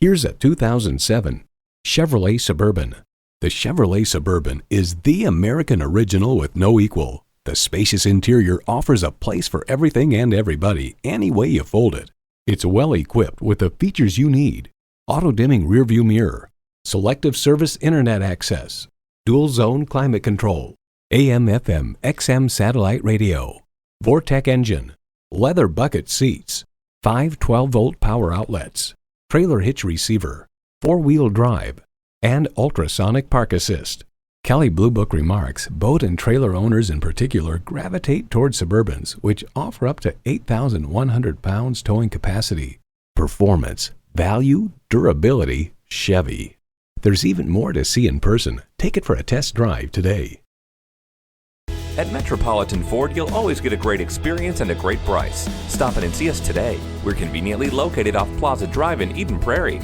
Here's a 2007 Chevrolet Suburban. The Chevrolet Suburban is the American original with no equal. The spacious interior offers a place for everything and everybody, any way you fold it. It's well equipped with the features you need: auto-dimming rearview mirror, selective service internet access, dual-zone climate control, AM/FM XM satellite radio, Vortec engine, leather bucket seats, 5 12-volt power outlets, trailer hitch receiver, 4-wheel drive, and ultrasonic park assist. Kelley Blue Book remarks boat and trailer owners in particular gravitate toward Suburbans, which offer up to 8,100 pounds towing capacity. Performance, value, durability, Chevy. There's even more to see in person. Take it for a test drive today. At Metropolitan Ford, you'll always get a great experience and a great price. Stop in and see us today. We're conveniently located off Plaza Drive in Eden Prairie.